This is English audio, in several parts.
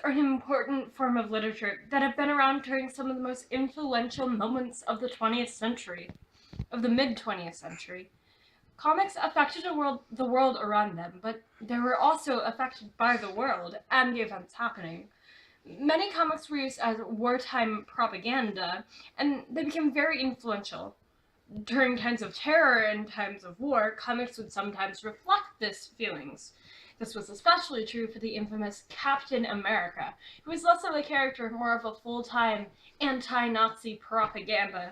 are an important form of literature that have been around during some of the most influential moments of the 20th century, of the mid-20th century. Comics affected the world around them, but they were also affected by the world and the events happening. Many comics were used as wartime propaganda, and they became very influential. During times of terror and times of war, comics would sometimes reflect these feelings. This was especially true for the infamous Captain America, who was less of a character, more of a full-time anti-Nazi propaganda.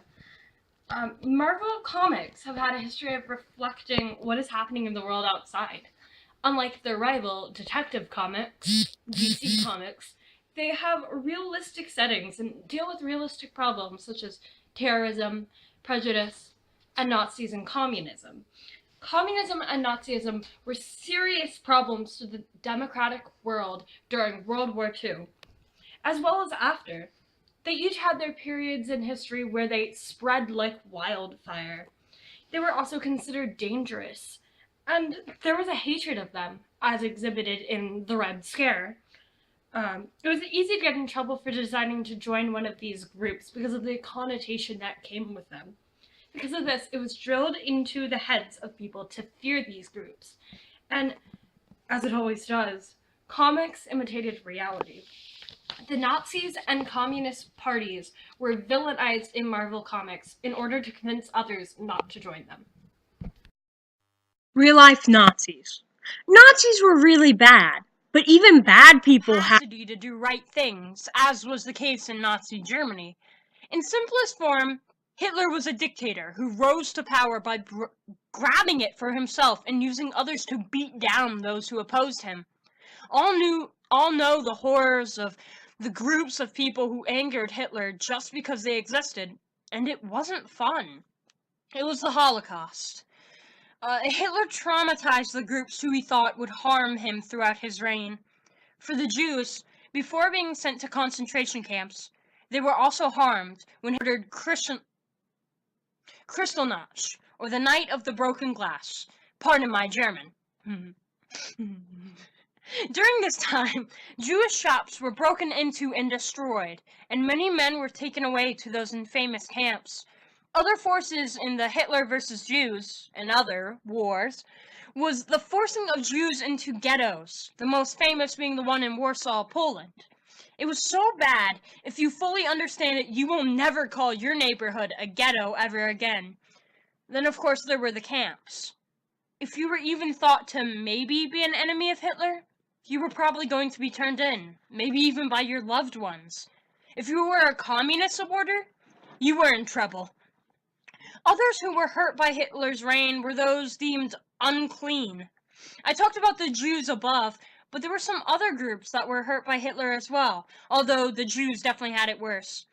Marvel Comics have had a history of reflecting what is happening in the world outside. Unlike their rival, Detective Comics, DC Comics, they have realistic settings and deal with realistic problems such as terrorism, prejudice, and Nazis and communism. Communism and Nazism were serious problems to the democratic world during World War II, as well as after. They each had their periods in history where they spread like wildfire. They were also considered dangerous, and there was a hatred of them, as exhibited in the Red Scare. It was easy to get in trouble for deciding to join one of these groups because of the connotation that came with them. Because of this, it was drilled into the heads of people to fear these groups. And, as it always does, comics imitated reality. The Nazis and communist parties were villainized in Marvel Comics in order to convince others not to join them. Real-life Nazis. Nazis were really bad, but even bad people had the capacity to do right things, as was the case in Nazi Germany. In simplest form, Hitler was a dictator who rose to power by grabbing it for himself and using others to beat down those who opposed him. All know the horrors of the groups of people who angered Hitler just because they existed, and it wasn't fun. It was the Holocaust. Hitler traumatized the groups who he thought would harm him throughout his reign. For the Jews, before being sent to concentration camps, they were also harmed when he ordered Kristallnacht, or the Night of the Broken Glass. Pardon my German. During this time, Jewish shops were broken into and destroyed, and many men were taken away to those infamous camps. Other forces in the Hitler versus Jews and other wars was the forcing of Jews into ghettos, the most famous being the one in Warsaw, Poland. It was so bad, if you fully understand it, you will never call your neighborhood a ghetto ever again. Then, of course, there were the camps. If you were even thought to maybe be an enemy of Hitler, you were probably going to be turned in, maybe even by your loved ones. If you were a communist supporter, you were in trouble. Others who were hurt by Hitler's reign were those deemed unclean. I talked about the Jews above, but there were some other groups that were hurt by Hitler as well, although the Jews definitely had it worse.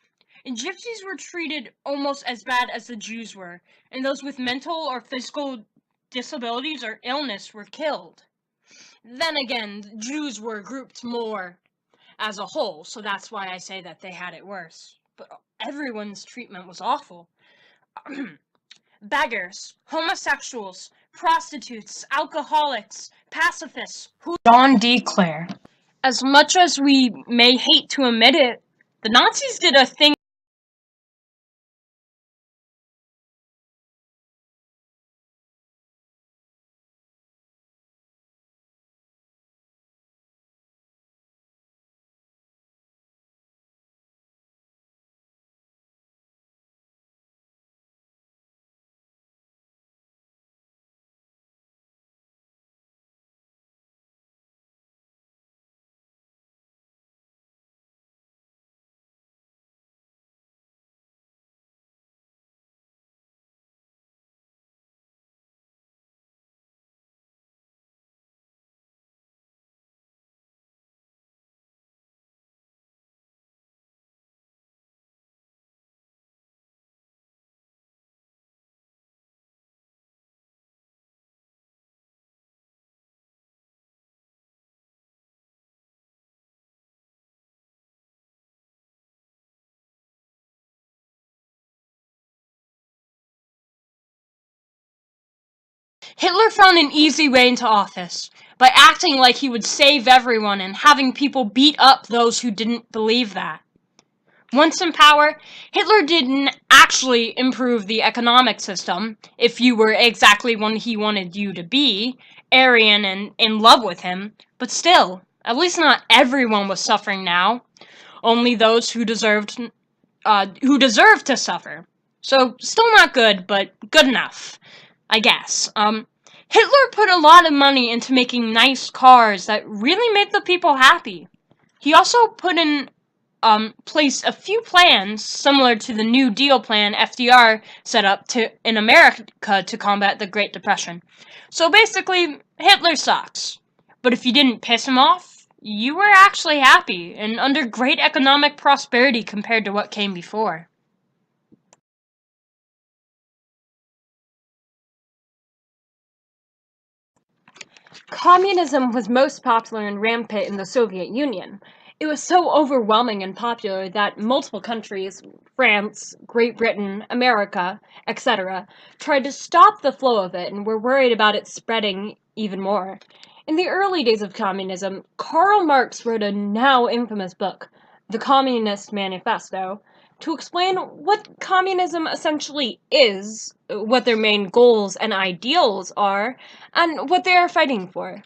And gypsies were treated almost as bad as the Jews were, and those with mental or physical disabilities or illness were killed. Then again, Jews were grouped more as a whole, so that's why I say that they had it worse. But everyone's treatment was awful. Beggars, homosexuals, prostitutes, alcoholics, pacifists, who John D. Clare. As much as we may hate to admit it, the Nazis did a thing Hitler found an easy way into office by acting like he would save everyone and having people beat up those who didn't believe that. Once in power, Hitler didn't actually improve the economic system if you were exactly what he wanted you to be, Aryan and in love with him, but still, at least not everyone was suffering now. Only those who deserved to suffer. So, still not good, but good enough, I guess. Hitler put a lot of money into making nice cars that really made the people happy. He also put in place a few plans similar to the New Deal plan FDR set up in America to combat the Great Depression. So basically, Hitler sucks. But if you didn't piss him off, you were actually happy and under great economic prosperity compared to what came before. Communism was most popular and rampant in the Soviet Union. It was so overwhelming and popular that multiple countries, France, Great Britain, America, etc., tried to stop the flow of it and were worried about it spreading even more. In the early days of communism, Karl Marx wrote a now infamous book, The Communist Manifesto, to explain what communism essentially is, what their main goals and ideals are, and what they are fighting for.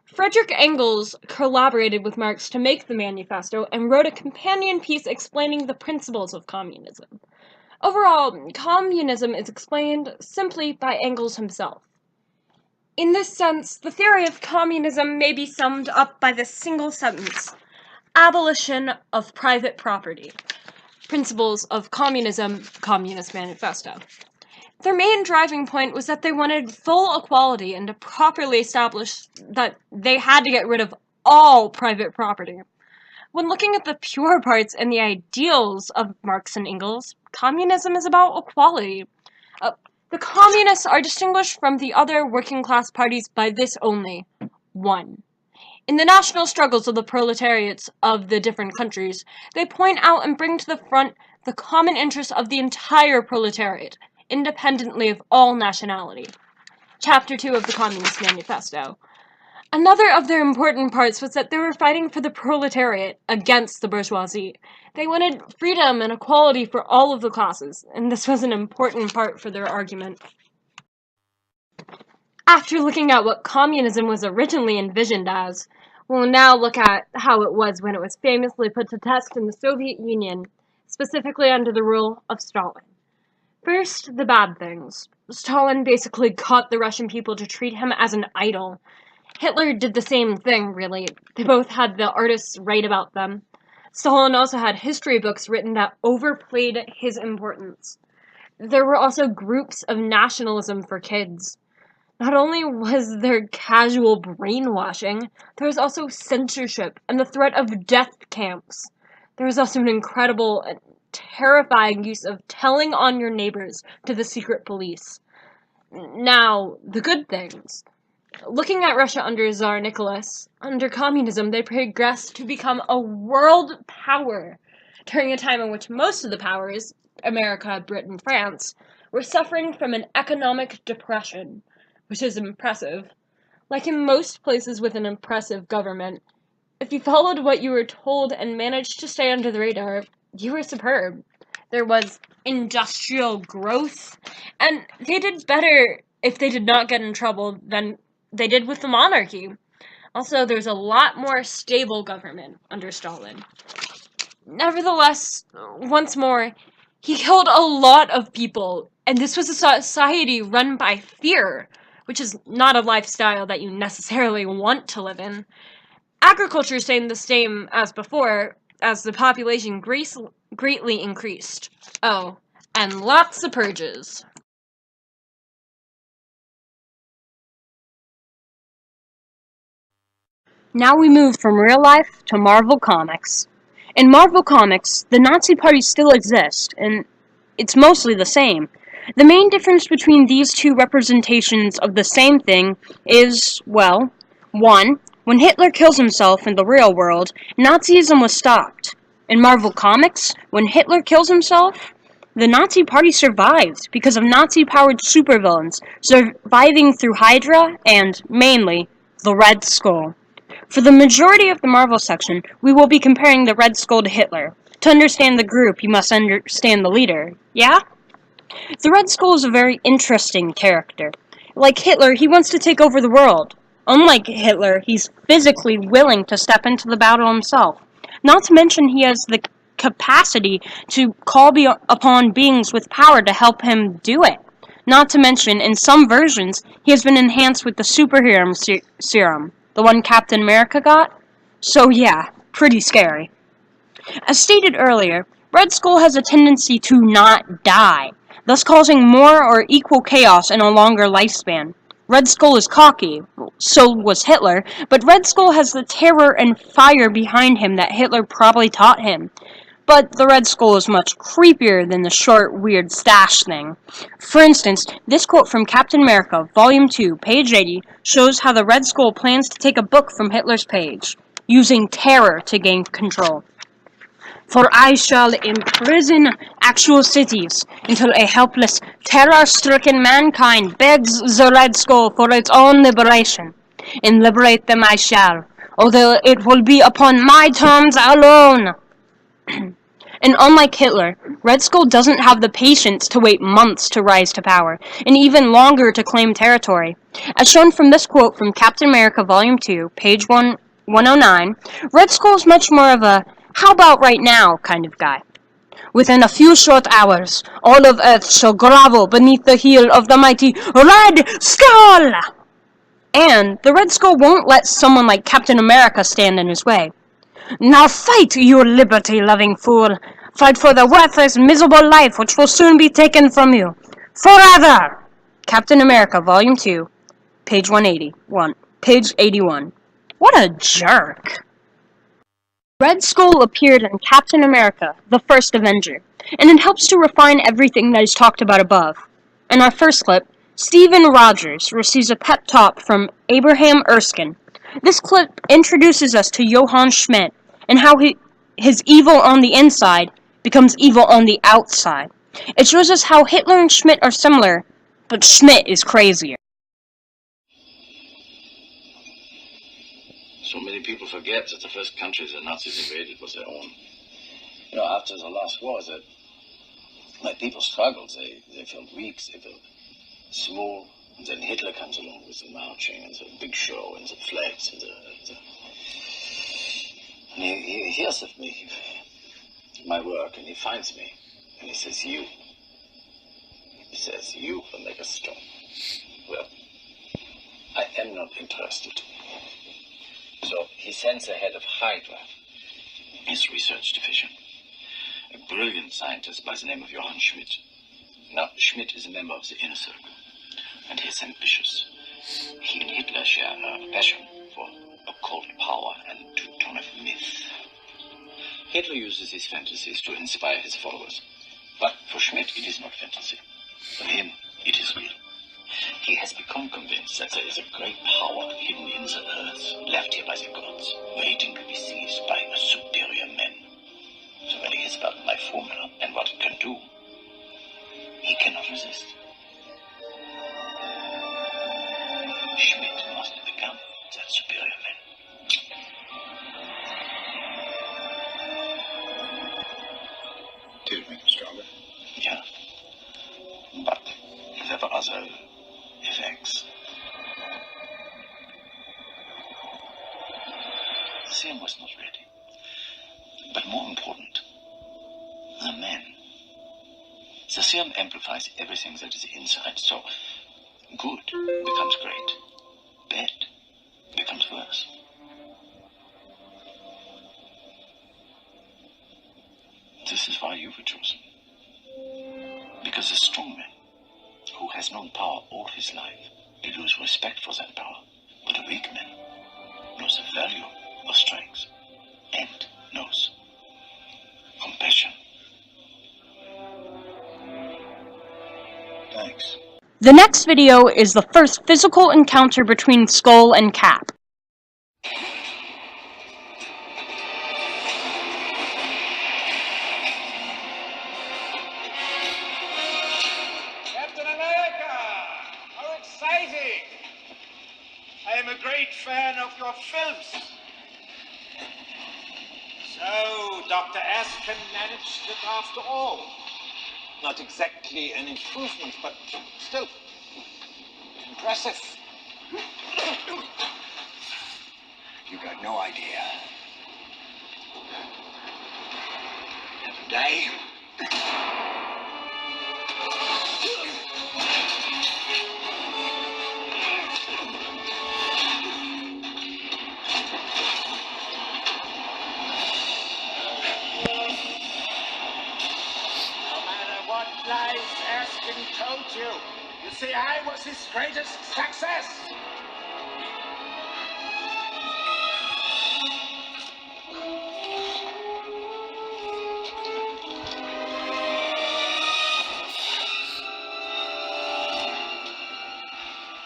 Friedrich Engels collaborated with Marx to make the manifesto and wrote a companion piece explaining the principles of communism. Overall, communism is explained simply by Engels himself. In this sense, the theory of communism may be summed up by this single sentence: abolition of private property. Principles of Communism, Communist Manifesto. Their main driving point was that they wanted full equality and to properly establish that they had to get rid of all private property. When looking at the pure parts and the ideals of Marx and Engels, communism is about equality. The communists are distinguished from the other working class parties by this only: one. In the national struggles of the proletariats of the different countries, they point out and bring to the front the common interests of the entire proletariat, independently of all nationality. Chapter 2 of the Communist Manifesto. Another of their important parts was that they were fighting for the proletariat against the bourgeoisie. They wanted freedom and equality for all of the classes, and this was an important part for their argument. After looking at what communism was originally envisioned as, we'll now look at how it was when it was famously put to test in the Soviet Union, specifically under the rule of Stalin. First, the bad things. Stalin basically got the Russian people to treat him as an idol. Hitler did the same thing, really. They both had the artists write about them. Stalin also had history books written that overplayed his importance. There were also groups of nationalism for kids. Not only was there casual brainwashing, there was also censorship and the threat of death camps. There was also an incredible and terrifying use of telling on your neighbors to the secret police. Now, the good things. Looking at Russia under Tsar Nicholas, under communism they progressed to become a world power during a time in which most of the powers, America, Britain, France, were suffering from an economic depression, which is impressive. Like in most places with an impressive government, if you followed what you were told and managed to stay under the radar, you were superb. There was industrial growth, and they did better if they did not get in trouble than they did with the monarchy. Also, there's a lot more stable government under Stalin. Nevertheless, once more, he killed a lot of people, and this was a society run by fear, which is not a lifestyle that you necessarily want to live in. Agriculture stayed the same as before, as the population greatly increased. Oh, and lots of purges. Now we move from real life to Marvel Comics. In Marvel Comics, the Nazi Party still exists, and it's mostly the same. The main difference between these two representations of the same thing is, well, 1. When Hitler kills himself in the real world, Nazism was stopped. In Marvel Comics, when Hitler kills himself, The Nazi Party survived because of Nazi-powered supervillains surviving through Hydra and, mainly, the Red Skull. For the majority of the Marvel section, we will be comparing the Red Skull to Hitler. To understand the group, you must understand the leader, yeah? The Red Skull is a very interesting character. Like Hitler, he wants to take over the world. Unlike Hitler, he's physically willing to step into the battle himself. Not to mention he has the capacity to call upon beings with power to help him do it. Not to mention, in some versions, he has been enhanced with the superhero serum, the one Captain America got. So yeah, pretty scary. As stated earlier, Red Skull has a tendency to not die, thus causing more or equal chaos in a longer lifespan. Red Skull is cocky, so was Hitler, but Red Skull has the terror and fire behind him that Hitler probably taught him. But the Red Skull is much creepier than the short, weird stash thing. For instance, this quote from Captain America, Volume 2, page 80, shows how the Red Skull plans to take a book from Hitler's page, using terror to gain control. For I shall imprison actual cities until a helpless, terror-stricken mankind begs the Red Skull for its own liberation. And liberate them I shall, although it will be upon my terms alone. And unlike Hitler, Red Skull doesn't have the patience to wait months to rise to power, and even longer to claim territory. As shown from this quote from Captain America Volume 2, page 109, Red Skull is much more of a how about right now kind of guy. Within a few short hours, all of Earth shall grovel beneath the heel of the mighty Red Skull! And the Red Skull won't let someone like Captain America stand in his way. Now fight, you liberty-loving fool! Fight for the worthless, miserable life which will soon be taken from you. Forever! Captain America, Volume 2, page 181. Page 81. What a jerk! Red Skull appeared in Captain America, the First Avenger, and it helps to refine everything that is talked about above. In our first clip, Stephen Rogers receives a pep talk from Abraham Erskine. This clip introduces us to Johann Schmidt, and how his evil on the inside becomes evil on the outside. It shows us how Hitler and Schmidt are similar, but Schmidt is crazier. So many people forget that the first country the Nazis invaded was their own. You know, after the last war, people struggled. They felt weak, they felt small. And then Hitler comes along with the marching and the big show and the flags and and he hears of me, my work, and he finds me, and he says, you. He says, you will make us strong. Well, I am not interested. So he sends the head of Hydra, his research division, a brilliant scientist by the name of Johann Schmidt. Now, Schmidt is a member of the inner circle, and he is ambitious. He and Hitler share a passion for occult power and to ton of myth. Hitler uses his fantasies to inspire his followers, but for Schmidt it is not fantasy. For him, it is real. He has become convinced that there is a great power hidden in the earth, left here by the gods, waiting to be seized by a superior man. So when he hears about my formula and what it can do, he cannot resist. Schmidt must become that superior man. Did it make him stronger? Yeah. But there were other effects. The serum was not ready. But more important, the man. The serum amplifies everything that is inside, so good becomes great, bad becomes worse. This is why you were chosen. Because a strong man who has known power all his life will lose respect for that power, but a weak man knows the value of strength and knows compassion. Thanks. The next video is the first physical encounter between Skull and Cap. am a great fan of your films. So, Dr. Askin managed it after all. Not exactly an improvement, but still impressive. You got no idea. And today, Lies Askin told you. You see, I was his greatest success.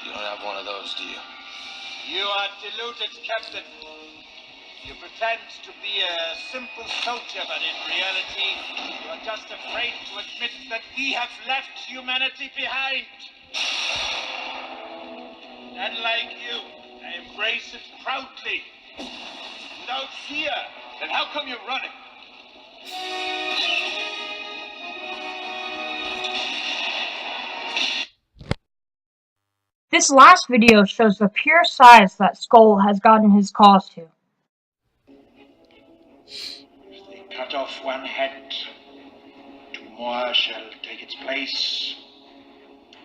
you don't have one of those, do you? You are deluded, Captain. You pretend to be a simple soldier, but in reality, you are just afraid to admit that we have left humanity behind. Unlike you, I embrace it proudly, without fear. Then how come you're running? This last video shows the pure size that Skull has gotten his cause to. If they cut off one head, two more shall take its place.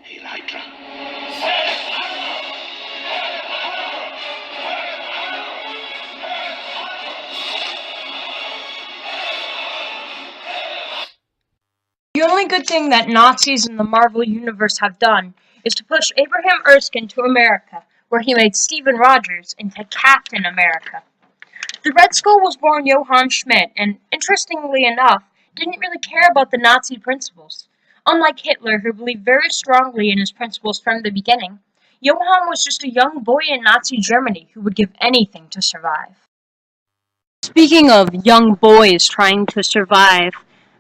Hail Hydra. The only good thing that Nazis in the Marvel Universe have done is to push Abraham Erskine to America, where he made Stephen Rogers into Captain America. The Red Skull was born Johann Schmidt, and interestingly enough, didn't really care about the Nazi principles. Unlike Hitler, who believed very strongly in his principles from the beginning, Johann was just a young boy in Nazi Germany who would give anything to survive. Speaking of young boys trying to survive,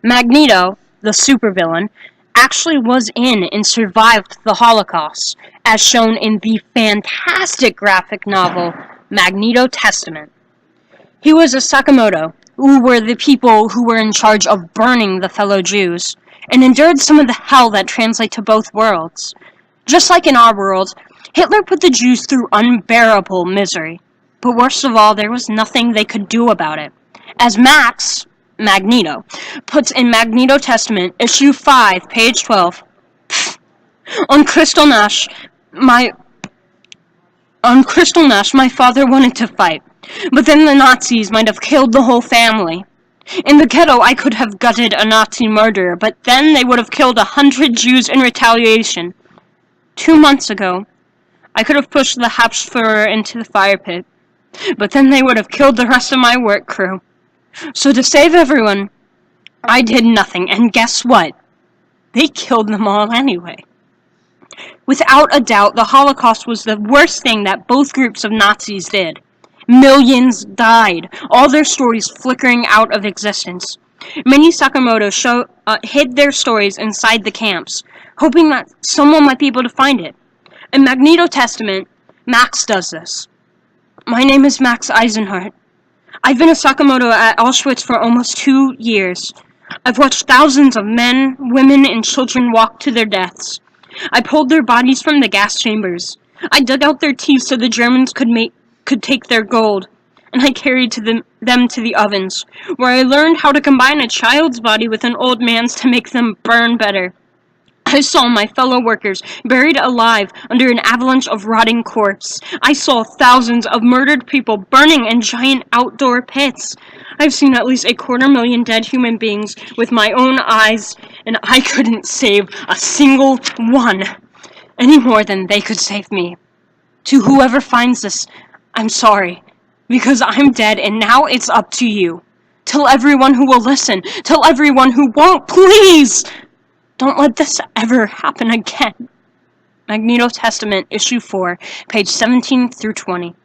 Magneto, the supervillain, actually was in and survived the Holocaust, as shown in the fantastic graphic novel Magneto Testament. He was a Sakamoto, who were the people who were in charge of burning the fellow Jews, and endured some of the hell that translate to both worlds. Just like in our world, Hitler put the Jews through unbearable misery. But worst of all, there was nothing they could do about it. As Magneto, puts in Magneto Testament, issue 5, page 12, on Kristallnacht, my father wanted to fight, but then the Nazis might have killed the whole family. In the ghetto, I could have gutted a Nazi murderer, but then they would have killed 100 Jews in retaliation. 2 months ago, I could have pushed the Habsführer into the fire pit, but then they would have killed the rest of my work crew. So to save everyone, I did nothing, and guess what? They killed them all anyway. Without a doubt, the Holocaust was the worst thing that both groups of Nazis did. Millions died, all their stories flickering out of existence. Many Sakamoto hid their stories inside the camps, hoping that someone might be able to find it. In Magneto Testament, Max does this. My name is Max Eisenhardt. I've been a Sakamoto at Auschwitz for almost 2 years. I've watched thousands of men, women, and children walk to their deaths. I pulled their bodies from the gas chambers. I dug out their teeth so the Germans could take their gold. And I carried them to the ovens, where I learned how to combine a child's body with an old man's to make them burn better. I saw my fellow workers buried alive under an avalanche of rotting corpses. I saw thousands of murdered people burning in giant outdoor pits. I've seen at least 250,000 dead human beings with my own eyes, and I couldn't save a single one, any more than they could save me. To whoever finds this, I'm sorry, because I'm dead, and now it's up to you. Tell everyone who will listen. Tell everyone who won't, please! Don't let this ever happen again. Magneto Testament, issue 4, page 17 through 20.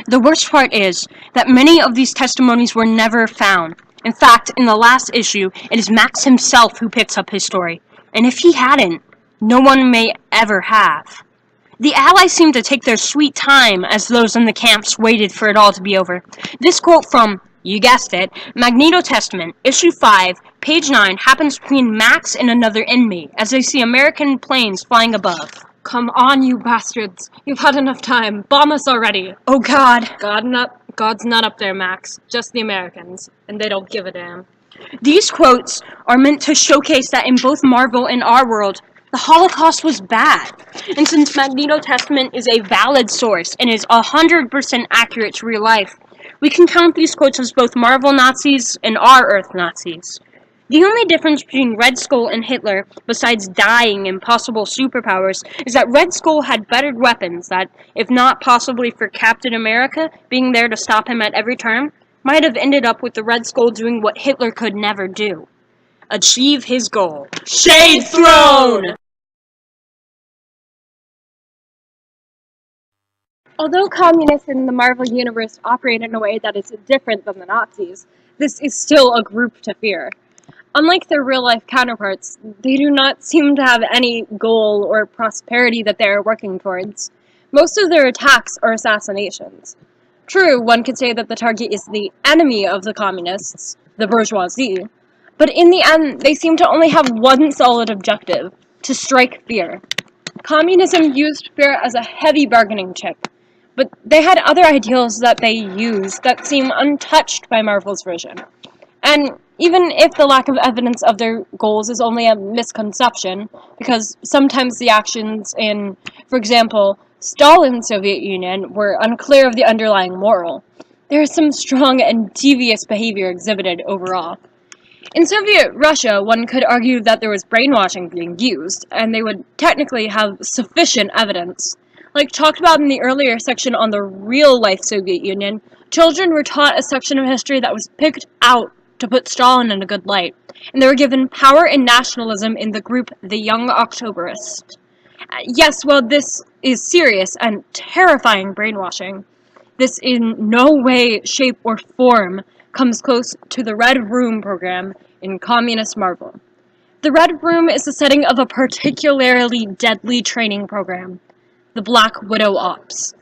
The worst part is that many of these testimonies were never found. In fact, in the last issue, it is Max himself who picks up his story. And if he hadn't, no one may ever have. The Allies seemed to take their sweet time as those in the camps waited for it all to be over. This quote from, you guessed it, Magneto Testament, issue 5, page 9, happens between Max and another inmate as they see American planes flying above. Come on, you bastards. You've had enough time. Bomb us already. Oh God. God's not up there, Max. Just the Americans. And they don't give a damn. These quotes are meant to showcase that in both Marvel and our world, the Holocaust was bad. And since Magneto Testament is a valid source and is 100% accurate to real life, we can count these quotes as both Marvel Nazis and our Earth Nazis. The only difference between Red Skull and Hitler, besides dying and possible superpowers, is that Red Skull had better weapons that, if not possibly for Captain America being there to stop him at every turn, might have ended up with the Red Skull doing what Hitler could never do. Achieve his goal. Shade Throne! Although communists in the Marvel Universe operate in a way that is different than the Nazis, this is still a group to fear. Unlike their real-life counterparts, they do not seem to have any goal or prosperity that they are working towards. Most of their attacks are assassinations. True, one could say that the target is the enemy of the communists, the bourgeoisie, but in the end, they seem to only have one solid objective: to strike fear. Communism used fear as a heavy bargaining chip, but they had other ideals that they used that seem untouched by Marvel's version. And even if the lack of evidence of their goals is only a misconception, because sometimes the actions in, for example, Stalin's Soviet Union were unclear of the underlying moral, there is some strong and devious behavior exhibited overall. In Soviet Russia, one could argue that there was brainwashing being used, and they would technically have sufficient evidence. Like talked about in the earlier section on the real-life Soviet Union, children were taught a section of history that was picked out to put Stalin in a good light, and they were given power and nationalism in the group the Young Octoberists. Yes, well, this is serious and terrifying brainwashing. This in no way, shape, or form comes close to the Red Room program in Communist Marvel. The Red Room is the setting of a particularly deadly training program, the Black Widow Ops.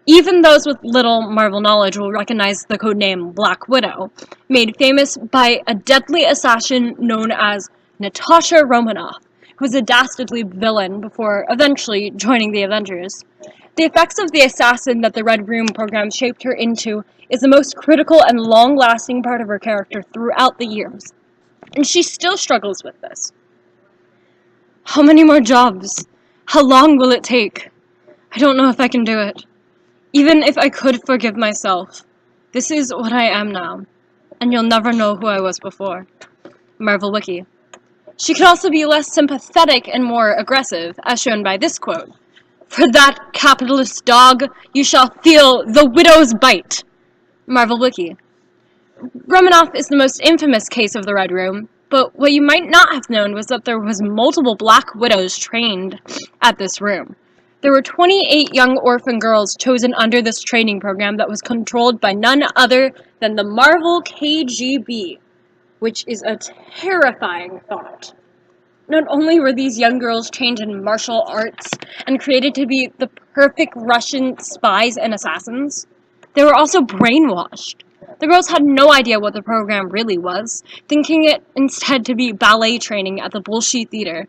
Even those with little Marvel knowledge will recognize the codename Black Widow, made famous by a deadly assassin known as Natasha Romanoff, who was a dastardly villain before eventually joining the Avengers. The effects of the assassin that the Red Room program shaped her into is the most critical and long-lasting part of her character throughout the years, and she still struggles with this. How many more jobs? How long will it take? I don't know if I can do it. Even if I could forgive myself, this is what I am now, and you'll never know who I was before. Marvel Wiki. She could also be less sympathetic and more aggressive, as shown by this quote. For that capitalist dog, you shall feel the widow's bite. Marvel Wiki. Romanoff is the most infamous case of the Red Room, but what you might not have known was that there was multiple Black Widows trained at this room. There were 28 young orphan girls chosen under this training program that was controlled by none other than the Marvel KGB, which is a terrifying thought. Not only were these young girls trained in martial arts and created to be the perfect Russian spies and assassins, they were also brainwashed. The girls had no idea what the program really was, thinking it instead to be ballet training at the Bolshoi Theater.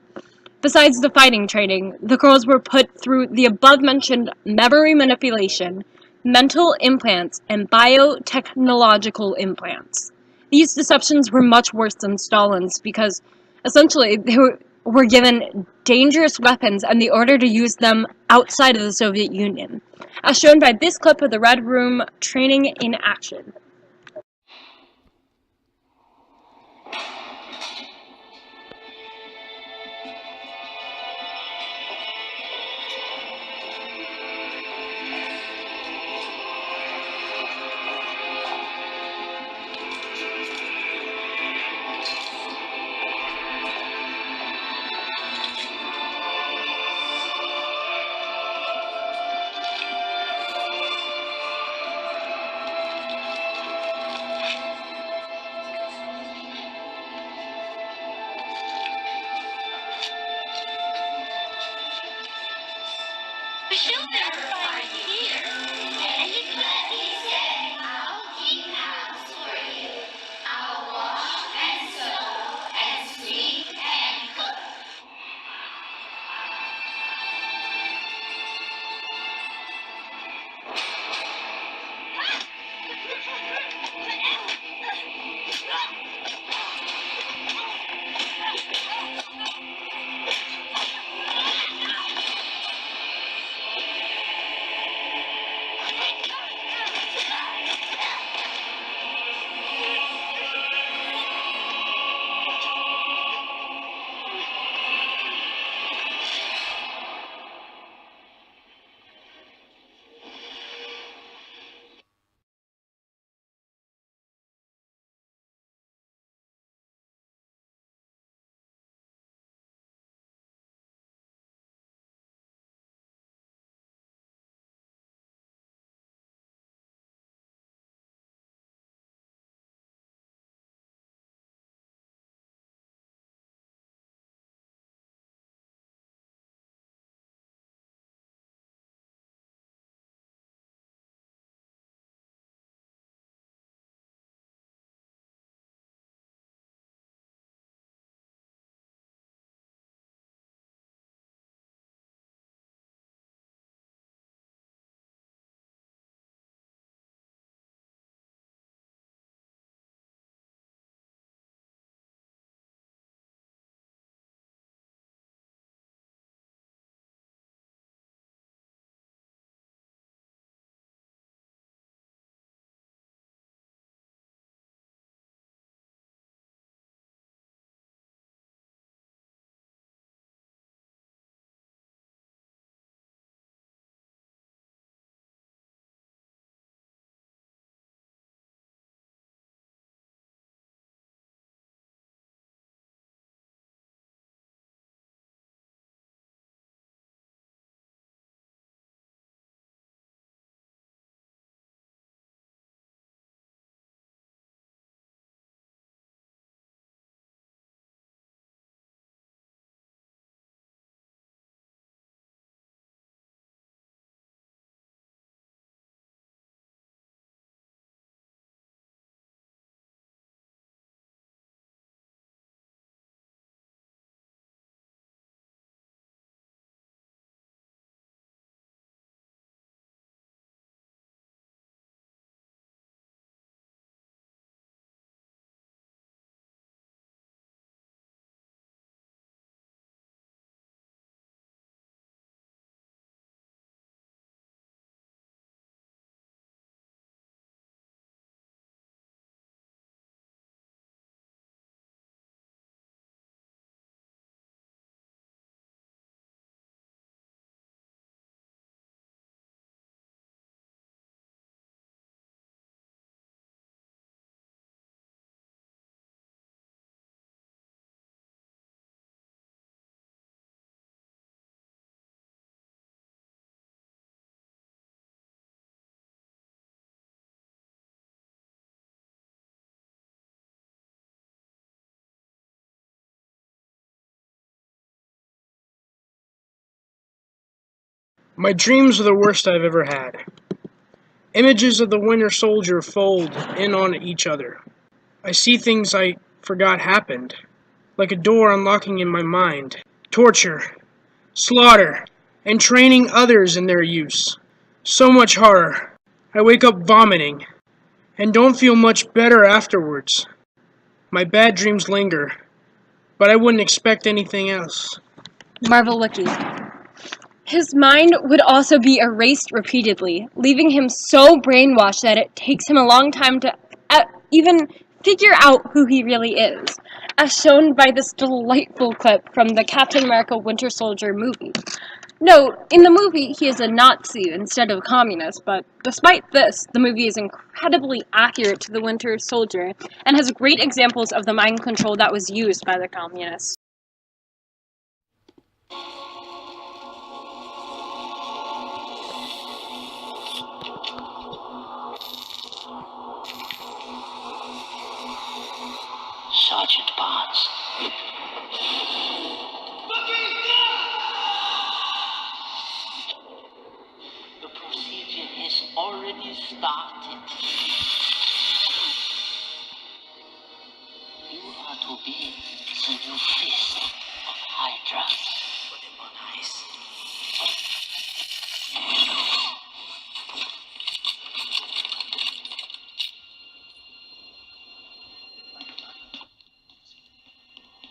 Besides the fighting training, the girls were put through the above-mentioned memory manipulation, mental implants, and biotechnological implants. These deceptions were much worse than Stalin's because, essentially, they were given dangerous weapons and the order to use them outside of the Soviet Union, as shown by this clip of the Red Room training in action. children find here. And if he said, I'll keep house for you. I'll wash and sew and sweep and cook. My dreams are the worst I've ever had. Images of the Winter Soldier fold in on each other. I see things I forgot happened, like a door unlocking in my mind. Torture, slaughter, and training others in their use. So much horror. I wake up vomiting, and don't feel much better afterwards. My bad dreams linger, but I wouldn't expect anything else. Marvel Wiki. His mind would also be erased repeatedly, leaving him so brainwashed that it takes him a long time to even figure out who he really is, as shown by this delightful clip from the Captain America Winter Soldier movie. Note, in the movie, he is a Nazi instead of a communist, but despite this, the movie is incredibly accurate to the Winter Soldier and has great examples of the mind control that was used by the communists. Sergeant Barnes. started. You are to be the new face of Hydra. Put him on ice.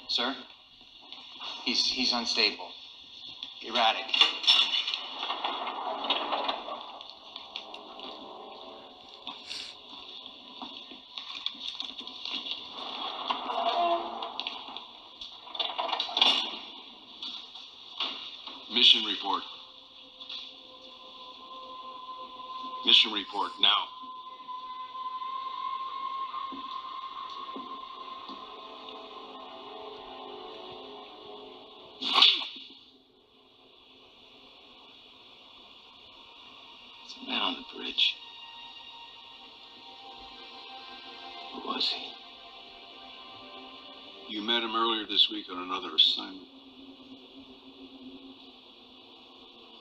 Sir? He's unstable. Erratic. Mission report. Mission report now. There's a man on the bridge. Who was he? You met him earlier this week on another assignment.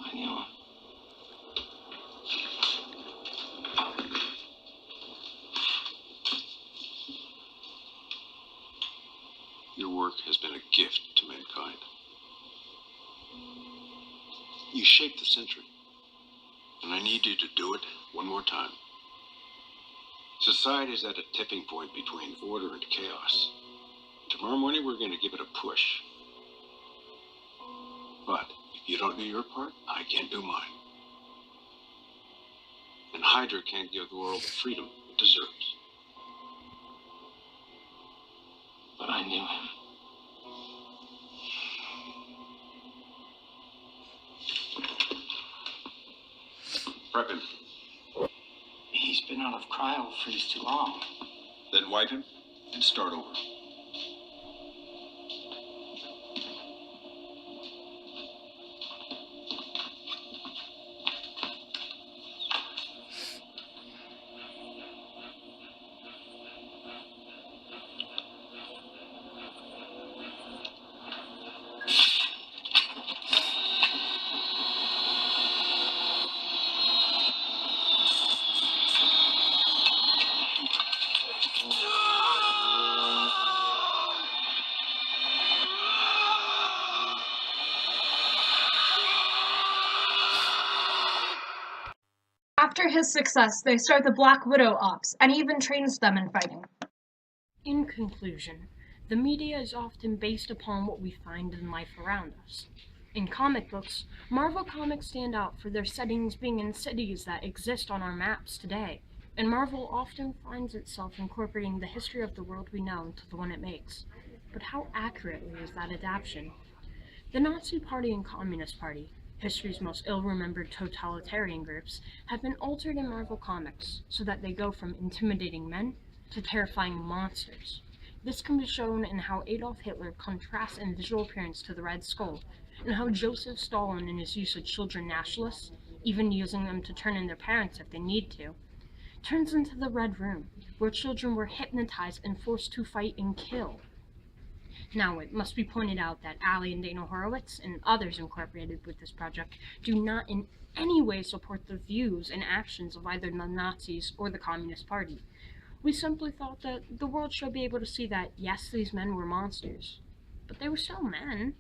I knew him. Your work has been a gift to mankind. You shaped the century, and I need you to do it one more time. Society is at a tipping point between order and chaos. Tomorrow morning, we're going to give it a push. But if you don't do your part, I can't do mine. And Hydra can't give the world the freedom it deserves. But I knew him. Prep him. He's been out of cryo freeze too long. Then wipe him and start over. After his success, they start the Black Widow Ops, and even trains them in fighting. In conclusion, the media is often based upon what we find in life around us. In comic books, Marvel comics stand out for their settings being in cities that exist on our maps today, and Marvel often finds itself incorporating the history of the world we know into the one it makes. But how accurately is that adaptation? The Nazi Party and Communist Party, history's most ill-remembered totalitarian groups, have been altered in Marvel Comics so that they go from intimidating men to terrifying monsters. This can be shown in how Adolf Hitler contrasts in visual appearance to the Red Skull, and how Joseph Stalin in his use of children nationalists, even using them to turn in their parents if they need to, turns into the Red Room, where children were hypnotized and forced to fight and kill. Now, it must be pointed out that Ali and Dana Horowitz and others incorporated with this project do not in any way support the views and actions of either the Nazis or the Communist Party. We simply thought that the world should be able to see that, yes, these men were monsters, but they were still men.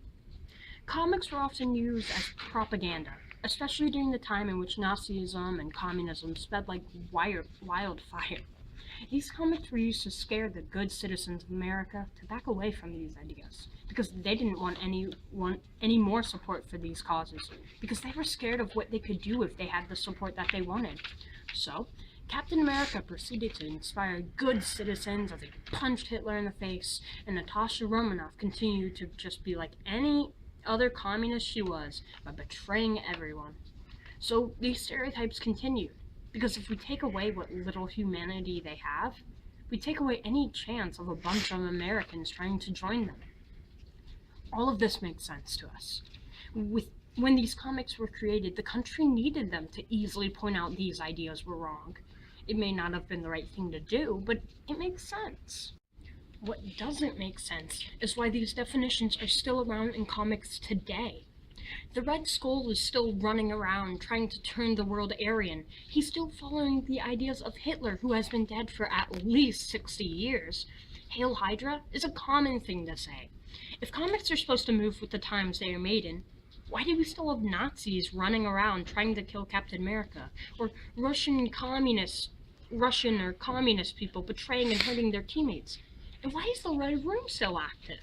Comics were often used as propaganda, especially during the time in which Nazism and communism spread like wildfire. These comics were used to scare the good citizens of America to back away from these ideas, because they didn't want any more support for these causes, because they were scared of what they could do if they had the support that they wanted. So, Captain America proceeded to inspire good citizens as he punched Hitler in the face, and Natasha Romanoff continued to just be like any other communist she was, by betraying everyone. So these stereotypes continued, because if we take away what little humanity they have, we take away any chance of a bunch of Americans trying to join them. All of this makes sense to us. When these comics were created, the country needed them to easily point out these ideas were wrong. It may not have been the right thing to do, but it makes sense. What doesn't make sense is why these definitions are still around in comics today. The Red Skull is still running around trying to turn the world Aryan. He's still following the ideas of Hitler, who has been dead for at least 60 years. Hail Hydra is a common thing to say. If comics are supposed to move with the times they are made in, why do we still have Nazis running around trying to kill Captain America? Or Russian or communist people betraying and hurting their teammates? And why is the Red Room still active?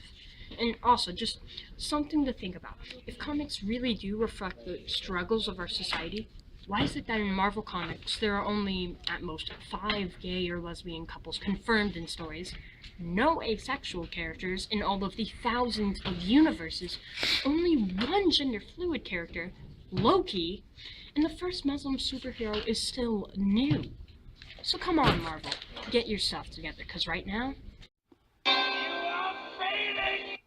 And also, just something to think about. If comics really do reflect the struggles of our society, why is it that in Marvel Comics there are only, at most, 5 gay or lesbian couples confirmed in stories, no asexual characters in all of the thousands of universes, only one gender-fluid character, Loki, and the first Muslim superhero is still new? So come on, Marvel, get your stuff together, because right now, You are failing!